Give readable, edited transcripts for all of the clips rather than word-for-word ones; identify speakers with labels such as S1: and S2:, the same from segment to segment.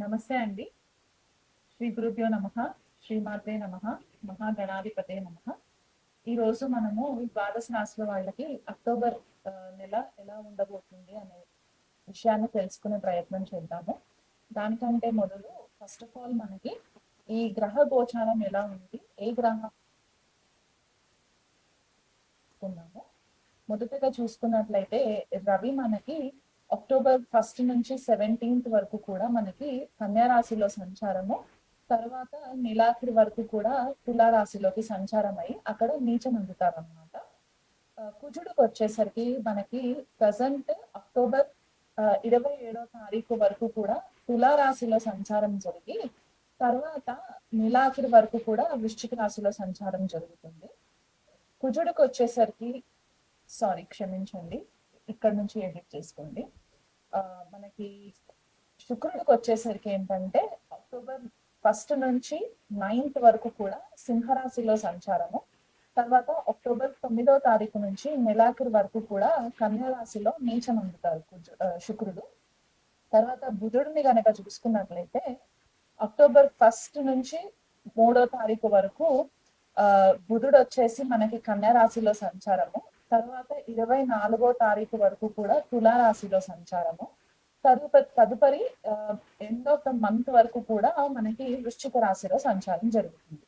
S1: నమస్తే అండి. శ్రీ గురుభ్యో నమః. శ్రీమాత్రే నమః. మహాగణాధిపతే నమః. ఈరోజు మనము ద్వాదశ రాశుల వాళ్ళకి అక్టోబర్ నెల ఎలా ఉండబోతుంది అనే విషయాన్ని తెలుసుకునే ప్రయత్నం చేద్దాము. దానికంటే మొదలు ఫస్ట్ ఆఫ్ ఆల్ మనకి ఈ గ్రహ గోచారం ఎలా ఉంది, ఏ గ్రహం చూసుకున్నాము. మొదటగా చూసుకున్నట్లయితే రవి మనకి అక్టోబర్ 1 నుంచి 17 వరకు కూడా మనకి కన్యా రాశిలో సంచారము, తర్వాత నెలాఖరి వరకు కూడా తులారాశిలోకి సంచారం అయి అక్కడ నీచం అందుతారు అనమాట. కుజుడికి వచ్చేసరికి మనకి ప్రజెంట్ అక్టోబర్ 27వ తారీఖు వరకు కూడా తులారాశిలో సంచారం జరిగి తర్వాత నెలాఖరి వరకు కూడా వృశ్చిక రాశిలో సంచారం జరుగుతుంది. కుజుడికి వచ్చేసరికి క్షమించండి, ఇక్కడ నుంచి ఎడిట్ చేసుకోండి. మనకి శుక్రుడికి వచ్చేసరికి ఏంటంటే అక్టోబర్ 1 నుంచి 9 వరకు కూడా సింహరాశిలో సంచారము, తర్వాత అక్టోబర్ 9వ తారీఖు నుంచి నెలాఖరు వరకు కూడా కన్యా రాశిలో నీచం అందుతారు శుక్రుడు. తర్వాత బుధుడిని గనక చూసుకున్నట్లయితే అక్టోబర్ 1 నుంచి 3వ తారీఖు వరకు బుధుడు వచ్చేసి మనకి కన్యా రాశిలో సంచారము, తర్వాత 24వ తారీఖు వరకు కూడా తులారాశిలో సంచారము, తదుపరి ఎండ్ ఆఫ్ ద మంత్ వరకు కూడా మనకి వృశ్చిక రాశిలో సంచారం జరుగుతుంది.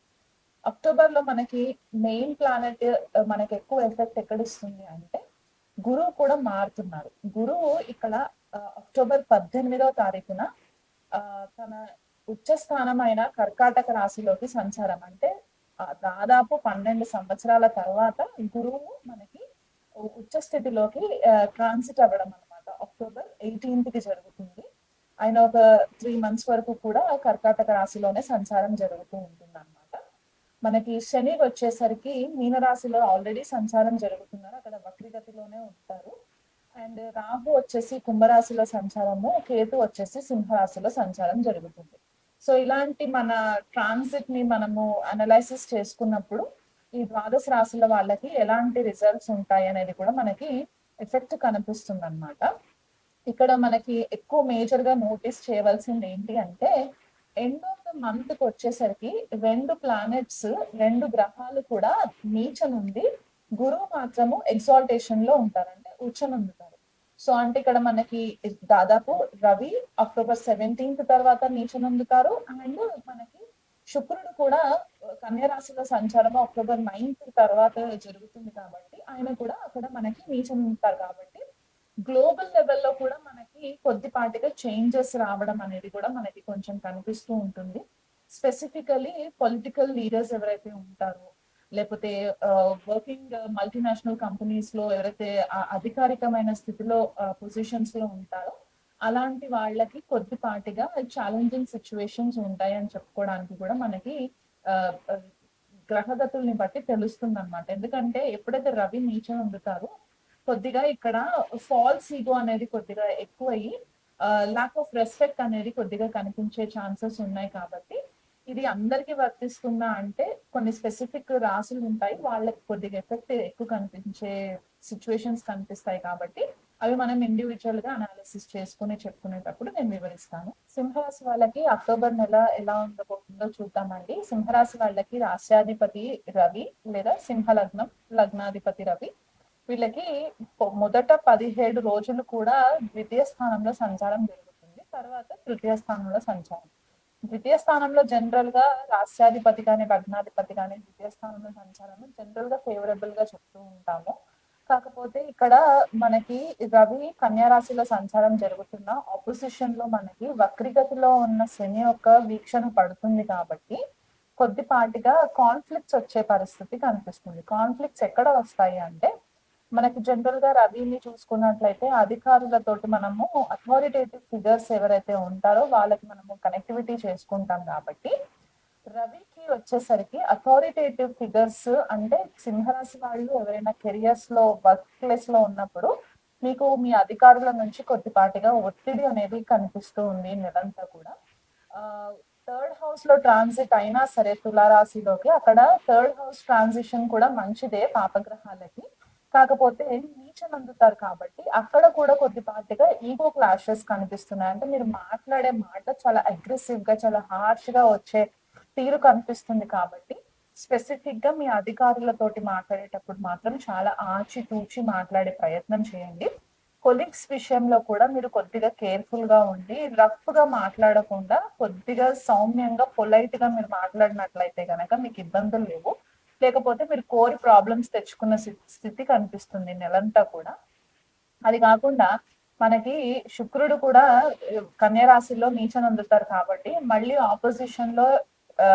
S1: అక్టోబర్ లో మనకి మెయిన్ ప్లానెట్ మనకి ఎక్కువ ఎఫెక్ట్ ఎక్కడ ఇస్తుంది అంటే గురువు కూడా మారుతున్నారు. గురువు ఇక్కడ అక్టోబర్ 18వ తారీఖున తన ఉచ్చ స్థానమైన కర్కాటక రాశిలోకి సంచారం, అంటే దాదాపు 12 సంవత్సరాల తర్వాత గురువు మనకి ఉచ్చ స్థితిలోకి ట్రాన్సిట్ అవ్వడం అనమాట. అక్టోబర్ 18కి జరుగుతుంది. ఆయన ఒక 3 months వరకు కూడా కర్కాటక రాశిలోనే సంచారం జరుగుతూ ఉంటుంది అనమాట. మనకి శని వచ్చేసరికి మీనరాశిలో ఆల్రెడీ సంచారం జరుగుతున్నారు, అక్కడ వక్రగతిలోనే ఉంటారు. అండ్ రాహు వచ్చేసి కుంభరాశిలో సంచారము, కేతు వచ్చేసి సింహరాశిలో సంచారం జరుగుతుంది. సో ఇలాంటి మన ట్రాన్సిట్ ని మనము అనలైసిస్ చేసుకున్నప్పుడు ఈ ద్వాదశ రాశుల వాళ్ళకి ఎలాంటి రిజల్ట్స్ ఉంటాయి అనేది కూడా మనకి ఎఫెక్ట్ కనిపిస్తుంది అనమాట. ఇక్కడ మనకి ఎక్కువ మేజర్ గా నోటీస్ చేయవలసింది ఏంటి అంటే ఎండ్ ఆఫ్ ద మంత్ కి వచ్చేసరికి 2 ప్లానెట్స్ 2 గ్రహాలు కూడా నీచ నుండి గురువు మాత్రము ఎగ్జాల్టేషన్ లో ఉంటారు, అంటే ఉచ్చనందుతారు. సో అంటే ఇక్కడ మనకి దాదాపు రవి అక్టోబర్ 17 తర్వాత నీచనందుతారు, అండ్ మనకి శుక్రుడు కూడా కన్యా రాశిలో సంచారము అక్టోబర్ 9 తర్వాత జరుగుతుంది కాబట్టి ఆయన కూడా అక్కడ మనకి నీచనందుతారు. కాబట్టి గ్లోబల్ లెవెల్లో కూడా మనకి కొద్దిపాటిగా చేంజెస్ రావడం అనేది కూడా మనకి కొంచెం కనిపిస్తూ ఉంటుంది. స్పెసిఫికలీ పొలిటికల్ లీడర్స్ ఎవరైతే ఉంటారో, లేకపోతే వర్కింగ్ మల్టీనేషనల్ కంపెనీస్ లో ఎవరైతే అధికారికమైన స్థితిలో పొజిషన్స్ లో ఉంటారో అలాంటి వాళ్ళకి కొద్దిపాటిగా ఛాలెంజింగ్ సిచ్యువేషన్స్ ఉంటాయి అని చెప్పుకోవడానికి కూడా మనకి గ్రహగతుల్ని బట్టి తెలుస్తుంది అనమాట. ఎందుకంటే ఎప్పుడైతే రవి నీచం అందుతారో కొద్దిగా ఇక్కడ ఫాల్స్ ఈగో అనేది కొద్దిగా ఎక్కువయ్యి లాక్ ఆఫ్ రెస్పెక్ట్ అనేది కొద్దిగా కనిపించే ఛాన్సెస్ ఉన్నాయి. కాబట్టి ఇది అందరికి వర్తిస్తుందా అంటే కొన్ని స్పెసిఫిక్ రాశులు ఉంటాయి, వాళ్ళకి కొద్దిగా ఎఫెక్ట్ ఎక్కువ కనిపించే సిచ్యువేషన్స్ కనిపిస్తాయి. కాబట్టి అవి మనం ఇండివిజువల్ గా అనాలిసిస్ చేసుకుని చెప్పుకునేటప్పుడు నేను వివరిస్తాను. సింహరాశి వాళ్ళకి అక్టోబర్ నెల ఎలా ఉండబోతుందో చూద్దామండి. సింహరాశి వాళ్ళకి రాశ్యాధిపతి రవి లేదా సింహ లగ్నం, లగ్నాధిపతి రవి. వీళ్ళకి మొదట 17 రోజులు కూడా ద్వితీయ స్థానంలో సంచారం జరుగుతుంది, తర్వాత తృతీయ స్థానంలో సంచారం. ద్వితీయ స్థానంలో జనరల్ గా రాష్ట్రాధిపతి కానీ లగ్నాధిపతి కానీ ద్వితీయ స్థానంలో సంచారం జనరల్ గా ఫేవరబుల్ గా చెప్తూ ఉంటాము. కాకపోతే ఇక్కడ మనకి రవి కన్యా రాశిలో సంచారం జరుగుతున్న ఆపోజిషన్ లో మనకి వక్రిగతిలో ఉన్న శని యొక్క వీక్షణ పడుతుంది కాబట్టి కొద్దిపాటిగా కాన్ఫ్లిక్ట్స్ వచ్చే పరిస్థితి కనిపిస్తుంది. కాన్ఫ్లిక్ట్స్ ఎక్కడ వస్తాయి అంటే మనకి జనరల్ గా రవిని చూసుకున్నట్లయితే అధికారులతోటి మనము అథారిటేటివ్ ఫిగర్స్ ఎవరైతే ఉంటారో వాళ్ళకి మనము కనెక్టివిటీ చేసుకుంటాం. కాబట్టి రవికి వచ్చేసరికి అథారిటేటివ్ ఫిగర్స్ అంటే సింహరాశి వాళ్ళు ఎవరైనా కెరియర్స్ లో వర్క్ ప్లేస్ లో ఉన్నప్పుడు మీకు మీ అధికారుల నుంచి కొద్దిపాటిగా ఒత్తిడి అనేది కనిపిస్తూ ఉంది నెలంతా కూడా. 3rd హౌస్ లో ట్రాన్సిట్ అయినా సరే తులారాశిలోకి అక్కడ 3rd హౌస్ ట్రాన్సిషన్ కూడా మంచిదే పాపగ్రహాలకి. కాకపోతే నీచనందుతారు కాబట్టి అక్కడ కూడా కొద్దిపాటిగా ఈగో క్లాషెస్ కనిపిస్తున్నాయి. అంటే మీరు మాట్లాడే మాట చాలా అగ్రెసివ్ గా, చాలా హార్ష్ గా వచ్చే తీరు కనిపిస్తుంది కాబట్టి స్పెసిఫిక్ గా మీ అధికారులతోటి మాట్లాడేటప్పుడు మాత్రం చాలా ఆచితూచి మాట్లాడే ప్రయత్నం చేయండి. కొలీగ్స్ విషయంలో కూడా మీరు కొద్దిగా కేర్ఫుల్ గా ఉండి రఫ్ గా మాట్లాడకుండా కొద్దిగా సౌమ్యంగా పొలైట్ గా మీరు మాట్లాడినట్లయితే గనక మీకు ఇబ్బందులు లేవు. లేకపోతే మీరు కోరి ప్రాబ్లమ్స్ తెచ్చుకున్న స్థితి కనిపిస్తుంది నెలంతా కూడా. అది కాకుండా మనకి శుక్రుడు కూడా కన్య రాశిలో నీచనందుతారు కాబట్టి మళ్ళీ ఆపోజిషన్ లో ఆ,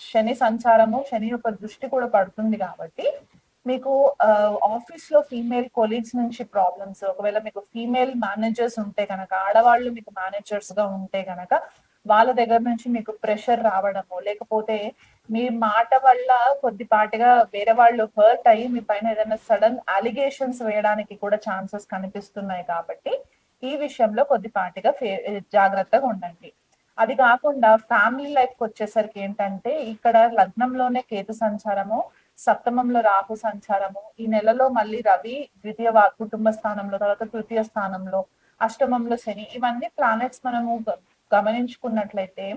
S1: శని సంచారము, శని యొక్క దృష్టి కూడా పడుతుంది కాబట్టి మీకు ఆఫీస్ లో ఫీమేల్ కొలీగ్స్ నుంచి ప్రాబ్లమ్స్, ఒకవేళ మీకు ఫీమేల్ మేనేజర్స్ ఉంటే కనుక, ఆడవాళ్ళు మీకు మేనేజర్స్ గా ఉంటే కనుక వాళ్ళ దగ్గర నుంచి మీకు ప్రెషర్ రావడము, లేకపోతే మీ మాట వల్ల కొద్దిపాటిగా వేరే వాళ్ళు హర్ట్ అయ్యి మీ పైన ఏదైనా సడన్ అలిగేషన్స్ వేయడానికి కూడా ఛాన్సెస్ కనిపిస్తున్నాయి కాబట్టి ఈ విషయంలో కొద్దిపాటిగా జాగ్రత్తగా ఉండండి. అది కాకుండా ఫ్యామిలీ లైఫ్ వచ్చేసరికి ఏంటంటే ఇక్కడ లగ్నంలోనే కేతు సంచారము, సప్తమంలో రాహు సంచారము, ఈ నెలలో మళ్ళీ రవి ద్వితీయ కుటుంబ స్థానంలో, తర్వాత తృతీయ స్థానంలో, అష్టమంలో శని, ఇవన్నీ ప్లానెట్స్ మనము గమనించుకున్నట్లయితే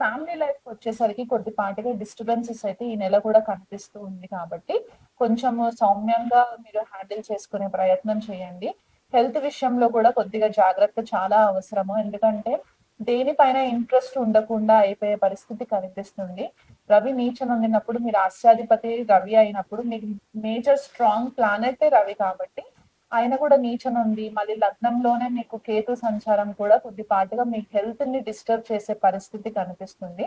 S1: ఫ్యామిలీ లైఫ్ వచ్చేసరికి కొద్దిపాటిగా డిస్టర్బెన్సెస్ అయితే ఈ నెల కూడా కనిపిస్తూ ఉంది కాబట్టి కొంచెం సౌమ్యంగా మీరు హ్యాండిల్ చేసుకునే ప్రయత్నం చేయండి. హెల్త్ విషయంలో కూడా కొద్దిగా జాగ్రత్త చాలా అవసరము. ఎందుకంటే దేనిపైన ఇంట్రెస్ట్ ఉండకుండా అయిపోయే పరిస్థితి కనిపిస్తుంది. రవి నీచనందినప్పుడు మీరు రాష్ట్రాధిపతి రవి అయినప్పుడు మీకు మేజర్ స్ట్రాంగ్ ప్లానెట్ రవి కాబట్టి ఆయన కూడా నీచనుంది, మళ్ళీ లగ్నంలోనే మీకు కేతు సంచారం కూడా కొద్దిపాటుగా మీ హెల్త్ ని డిస్టర్బ్ చేసే పరిస్థితి కనిపిస్తుంది.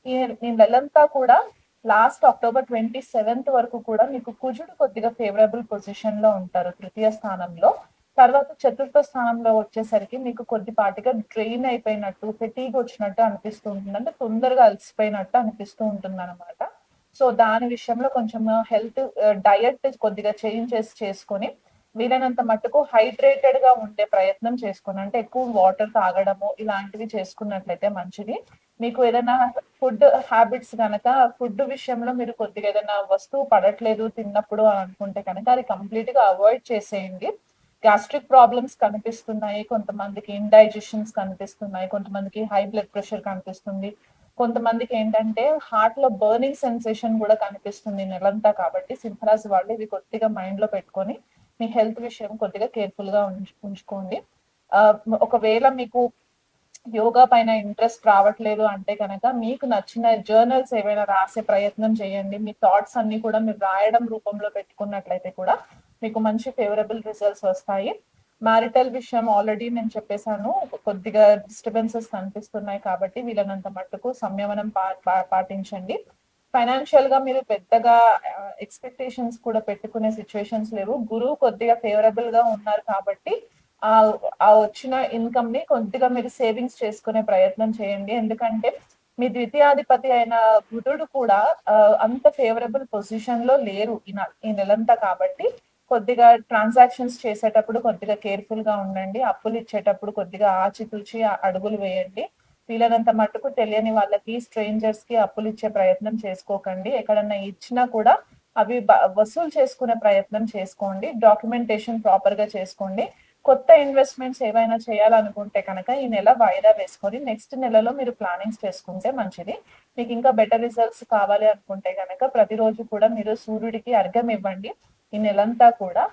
S1: ఈ నెలంతా కూడా లాస్ట్ అక్టోబర్ 27th వరకు కూడా మీకు కుజుడు కొద్దిగా ఫేవరబుల్ పొజిషన్ లో ఉంటారు తృతీయ స్థానంలో. తర్వాత చతుర్థ స్థానంలో వచ్చేసరికి మీకు కొద్దిపాటిగా డ్రెయిన్ అయిపోయినట్టు, ఫెటీగ్ వచ్చినట్టు అనిపిస్తూ ఉంటుంది. అంటే తొందరగా అలసిపోయినట్టు అనిపిస్తూ ఉంటుంది అనమాట. సో దాని విషయంలో కొంచెం హెల్త్ డయట్ కొద్దిగా చేంజ్ చేసుకొని వీలైనంత మట్టుకు హైడ్రేటెడ్ గా ఉండే ప్రయత్నం చేసుకోండి. అంటే ఎక్కువ వాటర్ తాగడము ఇలాంటివి చేసుకున్నట్లయితే మంచిది. మీకు ఏదైనా ఫుడ్ హ్యాబిట్స్ కనుక, ఫుడ్ విషయంలో మీరు కొద్దిగా ఏదైనా వస్తువు పడట్లేదు తిన్నప్పుడు అని అనుకుంటే కనుక అది కంప్లీట్ గా అవాయిడ్ చేసేయండి. గ్యాస్ట్రిక్ ప్రాబ్లమ్స్ కనిపిస్తున్నాయి, కొంతమందికి ఇండైజెషన్స్ కనిపిస్తున్నాయి, కొంతమందికి హై బ్లడ్ ప్రెషర్ కనిపిస్తుంది, కొంతమందికి ఏంటంటే హార్ట్ లో బర్నింగ్ సెన్సేషన్ కూడా కనిపిస్తుంది నెలంతా. కాబట్టి సింహరాశి వాళ్ళు ఇవి కొద్దిగా మైండ్ లో పెట్టుకొని మీ హెల్త్ విషయం కొద్దిగా కేర్ఫుల్ గా ఉంచుకోండి. ఒకవేళ మీకు యోగా పైన ఇంట్రెస్ట్ రావట్లేదు అంటే కనుక మీకు నచ్చిన జర్నల్స్ ఏవైనా రాసే ప్రయత్నం చేయండి. మీ థాట్స్ అన్ని కూడా మీరు రాయడం రూపంలో పెట్టుకున్నట్లయితే కూడా మీకు మంచి ఫేవరబుల్ రిజల్ట్స్ వస్తాయి. మ్యారిటల్ విషయం ఆల్రెడీ నేను చెప్పేశాను, కొద్దిగా డిస్టర్బెన్సెస్ కనిపిస్తున్నాయి కాబట్టి వీళ్ళనంత మట్టుకు సంయమనం పాటించండి. ఫైనాన్షియల్ గా మీరు పెద్దగా ఎక్స్పెక్టేషన్స్ కూడా పెట్టుకునే సిచ్యువేషన్స్ లేవు. గురువు కొద్దిగా ఫేవరబుల్ గా ఉన్నారు కాబట్టి ఆ వచ్చిన ఇన్కమ్ ని కొద్దిగా మీరు సేవింగ్స్ చేసుకునే ప్రయత్నం చేయండి. ఎందుకంటే మీ ద్వితీయాధిపతి అయిన బుధుడు కూడా అంత ఫేవరబుల్ పొజిషన్ లో లేరు ఈ నెలంతా. కాబట్టి కొద్దిగా ట్రాన్సాక్షన్స్ చేసేటప్పుడు కొద్దిగా కేర్ఫుల్ గా ఉండండి. అప్పులు ఇచ్చేటప్పుడు కొద్దిగా ఆచితూచి అడుగులు వేయండి. వీలైనంత మట్టుకు తెలియని వాళ్ళకి, స్ట్రేంజర్స్ కి అప్పులు ఇచ్చే ప్రయత్నం చేసుకోకండి. ఎక్కడన్నా ఇచ్చినా కూడా అవి వసూలు చేసుకునే ప్రయత్నం చేసుకోండి. డాక్యుమెంటేషన్ ప్రాపర్ గా చేసుకోండి. కొత్త ఇన్వెస్ట్మెంట్స్ ఏవైనా చేయాలనుకుంటే కనుక ఈ నెల వాయిదా వేసుకొని నెక్స్ట్ నెలలో మీరు ప్లానింగ్స్ చేసుకుంటే మంచిది. మీకు ఇంకా బెటర్ రిజల్ట్స్ కావాలి అనుకుంటే కనుక ప్రతిరోజు కూడా మీరు సూర్యుడికి అర్ఘ్యం ఇవ్వండి ఈ నెలంతా కూడా.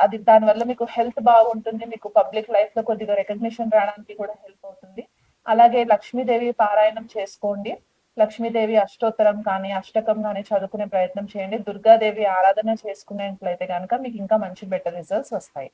S1: అది దానివల్ల మీకు హెల్త్ బాగుంటుంది, మీకు పబ్లిక్ లైఫ్ లో కొద్దిగా రికగ్నిషన్ రావడానికి కూడా హెల్ప్ అవుతుంది. అలాగే లక్ష్మీదేవి పారాయణం చేసుకోండి. లక్ష్మీదేవి అష్టోత్తరం కానీ, అష్టకం కానీ చదువుకునే ప్రయత్నం చేయండి. దుర్గాదేవి ఆరాధన చేసుకునేట్లయితే కనుక మీకు ఇంకా మంచి బెటర్ రిజల్ట్స్ వస్తాయి.